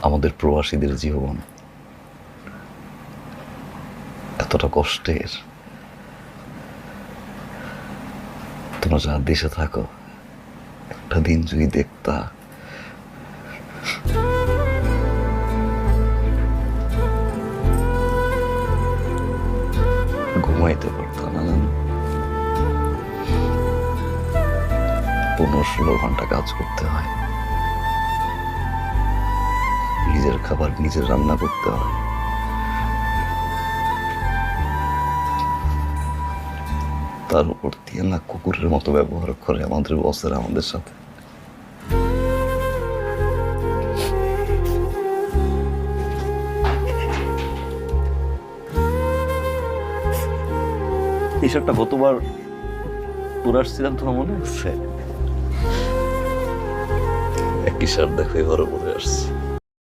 আমাদের প্রবাসীদের জীবন এতটা কষ্টের। তোমরা যারা দেশে থাকো, একটা দিন যদি দেখতা ঘুমাইতে পারতাম না, জানো? 15-16 ঘন্টা কাজ করতে হয়, নিজের খাবার নিজের রান্না করতে হয়, তার উপর দিয়ে না কুকুরের মতো ব্যবহার করে আমাদের বসের আমাদের সাথে। এই শার্টটা গতবার তোর আসছিলাম, তোমার মনে আছে? একই শার্ট দেখো এবারও পরে আসছে।